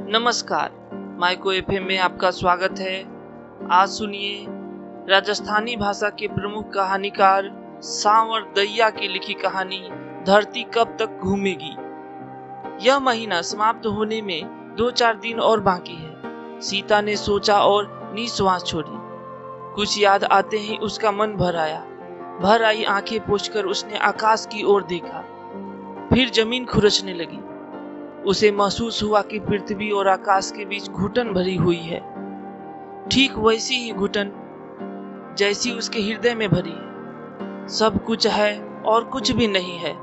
नमस्कार, micro FM में आपका स्वागत है। आज सुनिए राजस्थानी भाषा के प्रमुख कहानीकार सांवर दैया की लिखी कहानी धरती कब तक घूमेगी। यह महीना समाप्त होने में 2-4 दिन और बाकी है। सीता ने सोचा और निश्वास छोड़ी। कुछ याद आते ही उसका मन भर आई आंखें पोंछकर उसने आकाश की ओर देखा। फिर जमीन खुरचने लगी। उसे महसूस हुआ कि पृथ्वी और आकाश के बीच घुटन भरी हुई है, ठीक वैसी ही घुटन जैसी उसके हृदय में भरी है। सब कुछ है और कुछ भी नहीं है।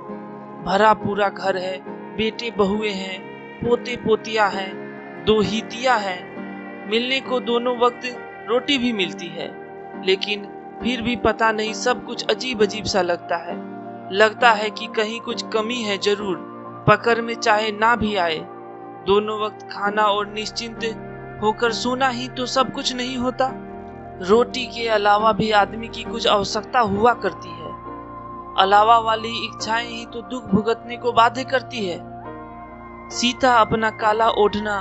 भरा पूरा घर है, बेटे बहुएं हैं, पोते पोतियां हैं, 2 हितियां हैं। मिलने को दोनों वक्त रोटी भी मिलती है, लेकिन फिर भी पता नहीं सब कुछ अजीब अजीब सा लगता है कि कहीं कुछ कमी है जरूर। पकड़ में चाहे ना भी आए, दोनों वक्त खाना और निश्चिंत होकर सोना ही तो सब कुछ नहीं होता। रोटी के अलावा भी आदमी की कुछ आवश्यकता हुआ करती है। अलावा वाली इच्छाएं ही तो दुख भुगतने को बाध्य करती है। सीता अपना काला ओढ़ना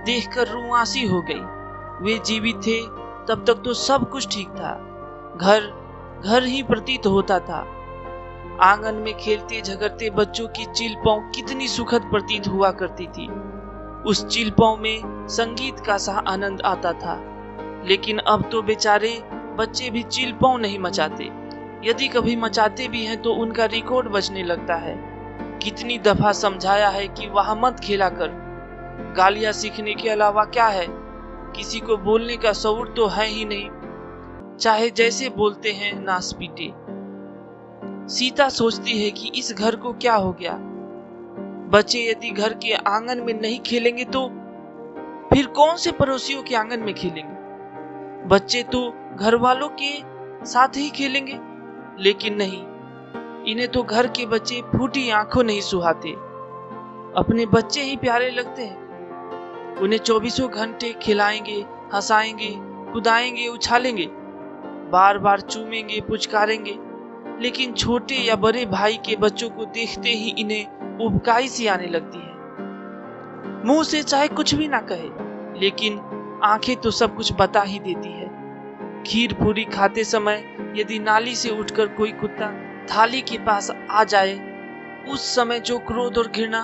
देखकर रुआंसी हो गई। वे जीवित थे तब तक तो सब कुछ ठीक था। घर ही प्रतीत होता था। आंगन में खेलते झगड़ते बच्चों की चिलपौं कितनी सुखद प्रतीत हुआ करती थी। उस चिलपौं में संगीत का सा आनंद आता था। लेकिन अब तो बेचारे बच्चे भी चिलपौं नहीं मचाते। यदि कभी मचाते भी हैं तो उनका रिकॉर्ड बजने लगता है। कितनी दफा समझाया है कि वहां मत खेला कर। गालियां सीखने के अलावा क्या है? किसी को बोलने का शऊर तो है ही नहीं, चाहे जैसे बोलते हैं नास पीटे। सीता सोचती है कि इस घर को क्या हो गया। बच्चे यदि घर के आंगन में नहीं खेलेंगे तो फिर कौन से पड़ोसियों के आंगन में खेलेंगे? बच्चे तो घर वालों के साथ ही खेलेंगे। लेकिन नहीं, इन्हें तो घर के बच्चे फूटी आंखों नहीं सुहाते। अपने बच्चे ही प्यारे लगते हैं। उन्हें 24 घंटे खिलाएंगे, हंसाएंगे, कुदाएंगे, उछालेंगे, बार बार चूमेंगे, पुचकारेंगे। लेकिन छोटे या बड़े भाई के बच्चों को देखते ही इन्हें उबकाई सी आने लगती है। मुंह से चाहे कुछ भी ना कहे, लेकिन आंखें तो सब कुछ बता ही देती है। खीर पूरी खाते समय यदि नाली से उठकर कोई कुत्ता थाली के पास आ जाए, उस समय जो क्रोध और घृणा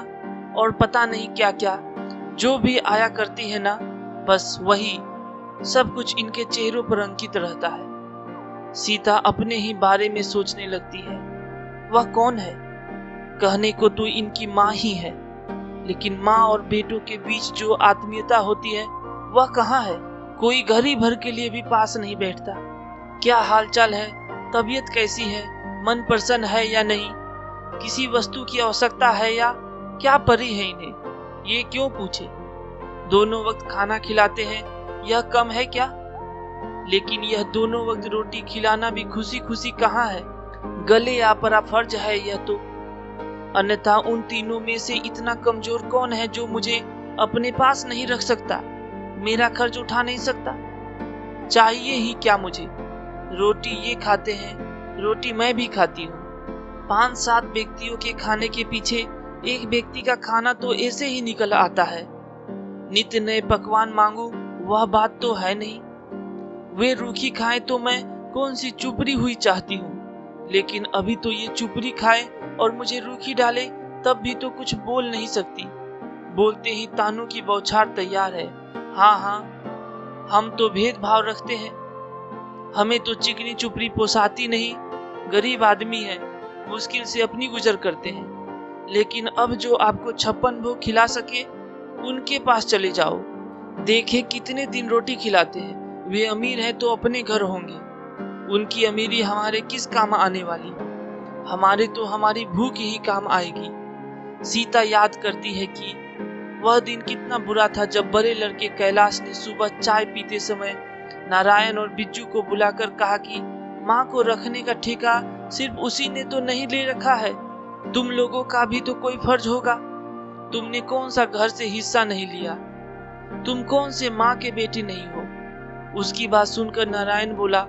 और पता नहीं क्या क्या जो भी आया करती है ना, बस वही सब कुछ इनके चेहरों पर अंकित रहता है। सीता अपने ही बारे में सोचने लगती है। वह कौन है? कहने को तो इनकी माँ ही है, लेकिन माँ और बेटों के बीच जो आत्मीयता होती है वह कहाँ है? कोई घड़ी भर के लिए भी पास नहीं बैठता। क्या हालचाल है? तबीयत कैसी है? मन प्रसन्न है या नहीं? किसी वस्तु की आवश्यकता है या क्या परी है इन्हें? ये क्यों पूछे? दोनों वक्त खाना खिलाते हैं, यह कम है क्या? लेकिन यह दोनों वक्त रोटी खिलाना भी खुशी खुशी कहाँ है? गले आ परा फर्ज है यह तो। अन्यथा उन तीनों में से इतना कमजोर कौन है जो मुझे अपने पास नहीं रख सकता, मेरा खर्च उठा नहीं सकता? चाहिए ही क्या मुझे? रोटी ये खाते हैं, रोटी मैं भी खाती हूँ। 5-7 व्यक्तियों के खाने के पीछे एक व्यक्ति का खाना तो ऐसे ही निकल आता है। नित्य नए पकवान मांगू, वह बात तो है नहीं। वे रूखी खाएं तो मैं कौन सी चुपड़ी हुई चाहती हूँ, लेकिन अभी तो ये चुपड़ी खाए और मुझे रूखी डाले तब भी तो कुछ बोल नहीं सकती। बोलते ही तानों की बौछार तैयार है। हाँ, हम तो भेदभाव रखते हैं। हमें तो चिकनी चुपड़ी पोसाती नहीं। गरीब आदमी है, मुश्किल से अपनी गुजर करते हैं। लेकिन अब जो आपको 56 भोग खिला सके उनके पास चले जाओ, देखे कितने दिन रोटी खिलाते हैं। वे अमीर हैं तो अपने घर होंगे। उनकी अमीरी हमारे किस काम आने वाली? हमारे तो हमारी भूख ही काम आएगी। सीता याद करती है कि वह दिन कितना बुरा था जब बड़े लड़के कैलाश ने सुबह चाय पीते समय नारायण और बिज्जू को बुलाकर कहा कि माँ को रखने का ठेका सिर्फ उसी ने तो नहीं ले रखा है, तुम लोगों का भी तो कोई फर्ज होगा। तुमने कौन सा घर से हिस्सा नहीं लिया? तुम कौन से माँ के बेटे नहीं हो? उसकी बात सुनकर नारायण बोला,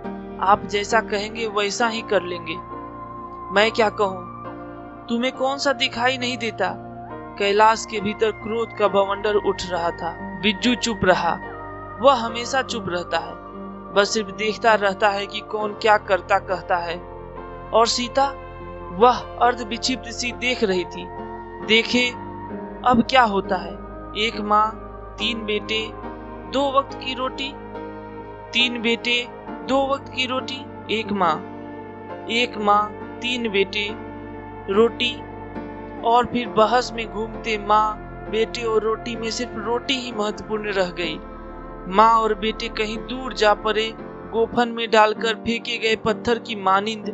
आप जैसा कहेंगे वैसा ही कर लेंगे। मैं क्या कहूँ? तुम्हें कौन सा दिखाई नहीं देता? कैलाश के भीतर क्रोध का बवंडर उठ रहा था। बिज्जू चुप रहा। वह हमेशा चुप रहता है, बस सिर्फ देखता रहता है कि कौन क्या करता कहता है। और सीता, वह अर्ध विक्षिप्त सी देख रही थी। देखे अब क्या होता है। एक माँ, 3 बेटे, 2 वक्त की रोटी। 3 बेटे, 2 वक्त की रोटी। एक माँ, 3 बेटे, रोटी। और फिर बहस में घूमते माँ, बेटे और रोटी में सिर्फ रोटी ही महत्वपूर्ण रह गई। माँ और बेटे कहीं दूर जा पड़े। गोफन में डालकर फेंके गए पत्थर की मानिंद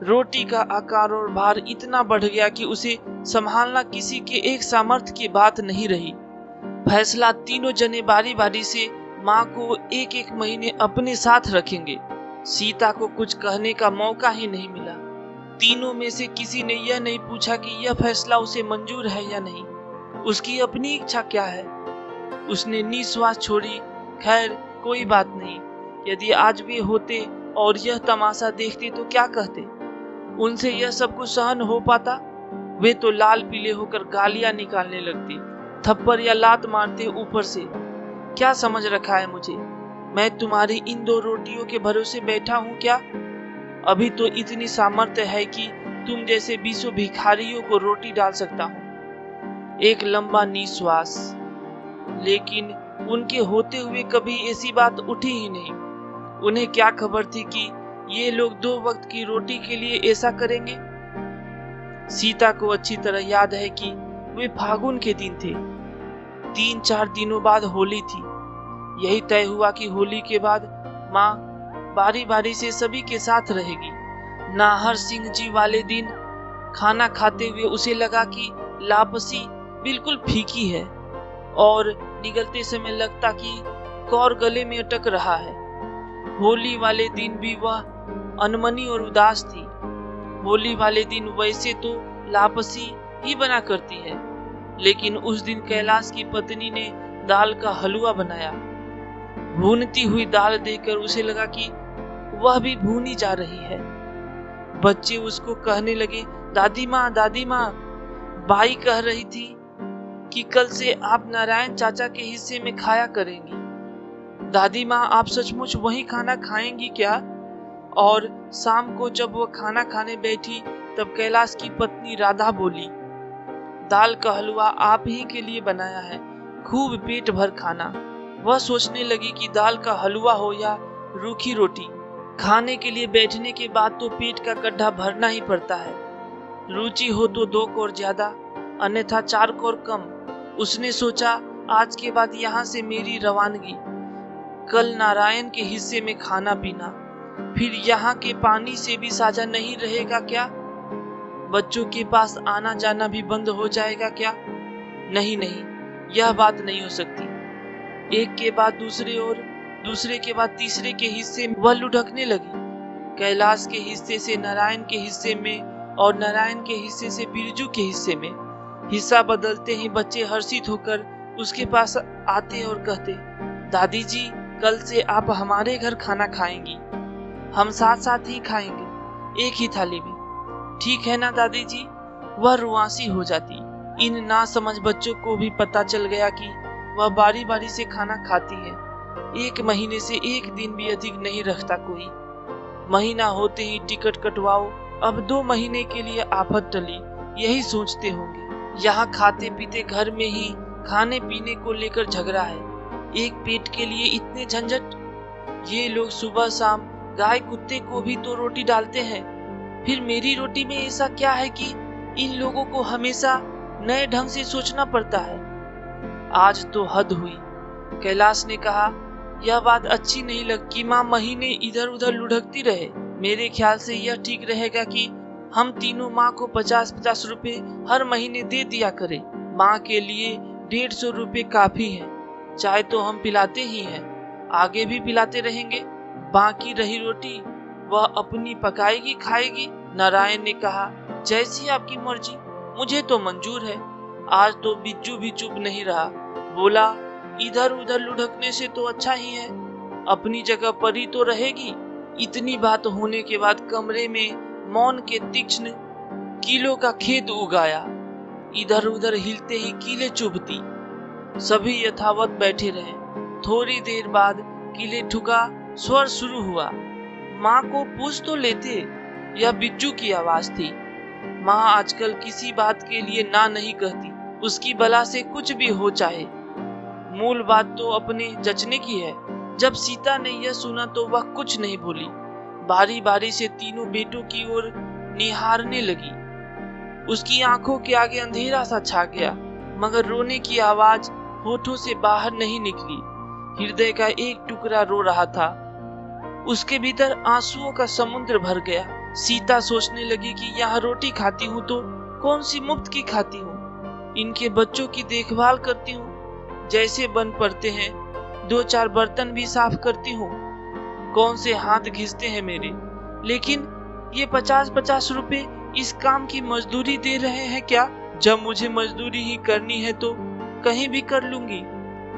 रोटी का आकार और भार इतना बढ़ गया कि उसे संभालना किसी के एक सामर्थ्य की बात नहीं रही। फैसला तीनों जने बारी बारी से माँ को 1-1 महीने अपने साथ रखेंगे। सीता को कुछ कहने का मौका ही नहीं मिला। तीनों में से किसी ने यह नहीं पूछा कि यह फैसला उसे मंजूर है या नहीं। उसकी अपनी इच्छा क्या है। उसने निश्वास छोड़ी। खैर, कोई बात नहीं। यदि आज वे होते और यह तमाशा देखते तो क्या कहते। उनसे यह सब कुछ सहन हो पाता? वे तो लाल पीले होकर गालियां निकालने लगते, थप्पड़ या लात मारते ऊपर से। क्या समझ रखा है मुझे? मैं तुम्हारी इन 2 रोटियों के भरोसे बैठा हूँ क्या? अभी तो इतनी सामर्थ्य है कि तुम जैसे 20 भिखारियों को रोटी डाल सकता हूँ। एक लंबा निश्वास। लेकिन उनके होते हुए कभी ऐसी बात उठी ही नहीं। उन्हें क्या खबर थी कि ये लोग 2 वक्त की रोटी के लिए ऐसा करेंगे। सीता को अच्छी तरह याद है कि वे फागुन के दिन थे। 3-4 दिनों बाद होली थी। यही तय हुआ कि होली के बाद माँ बारी बारी से सभी के साथ रहेगी। नाहर सिंह जी वाले दिन खाना खाते हुए उसे लगा कि लापसी बिल्कुल फीकी है और निगलते समय लगता कि कौर गले में अटक रहा है। होली वाले दिन भी वह अनमनी और उदास थी। होली वाले दिन वैसे तो लापसी ही बना करती है, लेकिन उस दिन कैलाश की पत्नी ने दाल का हलवा बनाया। भूनती हुई दाल देखकर उसे लगा कि वह भी भूनी जा रही है। बच्चे उसको कहने लगे, दादी माँ, दादी माँ। बाई कह रही थी कि कल से आप नारायण चाचा के हिस्से में खाया करेंगी। दादी माँ, आप सचमुच वही खाना खाएंगी क्या? और शाम को जब वह खाना खाने बैठी तब कैलाश की पत्नी राधा बोली, दाल का हलवा आप ही के लिए बनाया है, खूब पेट भर खाना। वह सोचने लगी कि दाल का हलवा हो या रूखी रोटी, खाने के लिए बैठने के बाद तो पेट का गड्ढा भरना ही पड़ता है। रुचि हो तो 2 कौर ज्यादा, अन्यथा 4 कौर कम। उसने सोचा, आज के बाद यहाँ से मेरी रवानगी। कल नारायण के हिस्से में खाना पीना, फिर यहाँ के पानी से भी साझा नहीं रहेगा क्या? बच्चों के पास आना जाना भी बंद हो जाएगा क्या? नहीं नहीं, यह बात नहीं हो सकती। एक के बाद दूसरे और दूसरे के बाद तीसरे के हिस्से में वह लुढ़कने लगी। कैलाश के हिस्से से नारायण के हिस्से में और नारायण के हिस्से से बिरजू के हिस्से में। हिस्सा बदलते ही बच्चे हर्षित होकर उसके पास आते और कहते, दादी जी, कल से आप हमारे घर खाना खाएंगी। हम साथ साथ ही खाएंगे, एक ही थाली में। ठीक है ना दादी जी? वह रुआंसी हो जाती। इन नासमझ बच्चों को भी पता चल गया कि वह बारी बारी से खाना खाती है। 1 महीने से 1 दिन भी अधिक नहीं रखता कोई। महीना होते ही टिकट कटवाओ, अब 2 महीने के लिए आफत टली, यही सोचते होंगे। यहाँ खाते पीते घर में ही खाने पीने को लेकर झगड़ा है। एक पेट के लिए इतने झंझट। ये लोग सुबह शाम गाय कुत्ते को भी तो रोटी डालते हैं, फिर मेरी रोटी में ऐसा क्या है कि इन लोगों को हमेशा नए ढंग से सोचना पड़ता है। आज तो हद हुई। कैलाश ने कहा, यह बात अच्छी नहीं लगती। माँ महीने इधर उधर लुढ़कती रहे। मेरे ख्याल से यह ठीक रहेगा कि हम तीनों माँ को 50-50 रुपए हर महीने दे दिया करें। माँ के लिए 150 रुपए काफी है। चाय तो हम पिलाते ही हैं, आगे भी पिलाते रहेंगे। बाकी रही रोटी, वह अपनी पकाएगी खाएगी। नारायण ने कहा, जैसी आपकी मर्जी, मुझे तो मंजूर है। आज तो बिज्जू भी चुप नहीं रहा, बोला, इधर उधर लुढ़कने से तो अच्छा ही है, अपनी जगह पर ही तो रहेगी। इतनी बात होने के बाद कमरे में मौन के तीक्ष्ण कीलों का खेद उगाया। इधर उधर हिलते ही कीलें चुभती। सभी यथावत बैठे रहे। थोड़ी देर बाद किले ठुका स्वर शुरू हुआ। माँ को पूछ तो लेते। यह बिज्जू की आवाज थी। माँ आजकल किसी बात के लिए ना नहीं कहती, उसकी बला से कुछ भी हो चाहे। मूल बात तो अपने जचने की है। जब सीता ने यह सुना तो वह कुछ नहीं बोली। बारी बारी से तीनों बेटों की ओर निहारने लगी। उसकी आंखों के आगे अंधेरा सा छा गया, मगर रोने की आवाज होठों से बाहर नहीं निकली। हृदय का एक टुकड़ा रो रहा था। उसके भीतर आंसुओं का समुद्र भर गया। सीता सोचने लगी कि यहाँ रोटी खाती हूँ तो कौन सी मुफ्त की खाती हूँ। इनके बच्चों की देखभाल करती हूँ, जैसे बन पड़ते हैं। 2-4 बर्तन भी साफ करती हूँ। कौन से हाथ घिसते हैं मेरे। लेकिन ये 50-50 रुपए इस काम की मजदूरी दे रहे हैं क्या? जब मुझे मजदूरी ही करनी है तो कहीं भी कर लूंगी।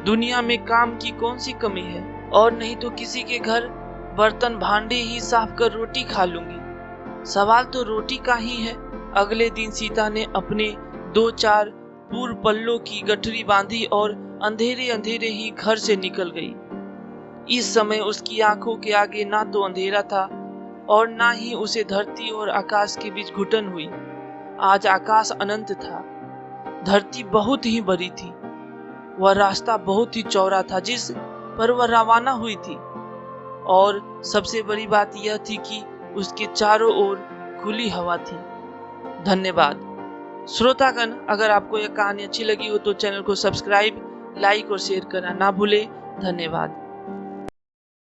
दुनिया में काम की कौन सी कमी है। और नहीं तो किसी के घर बर्तन भांडे ही साफ कर रोटी खा लूंगी। सवाल तो रोटी का ही है। अगले दिन सीता ने अपने 2-4 पूर्व पल्लों की गठरी बांधी और अंधेरे अंधेरे ही घर से निकल गई। इस समय उसकी आंखों के आगे ना तो अंधेरा था और ना ही उसे धरती और आकाश के बीच घुटन हुई। आज आकाश अनंत था, धरती बहुत ही बड़ी थी। वह रास्ता बहुत ही चौड़ा था जिस पर वह रवाना हुई थी। और सबसे बड़ी बात यह थी कि उसके चारों ओर खुली हवा थी। धन्यवाद श्रोतागण। अगर आपको यह कहानी अच्छी लगी हो तो चैनल को सब्सक्राइब, लाइक और शेयर करना ना भूले। धन्यवाद।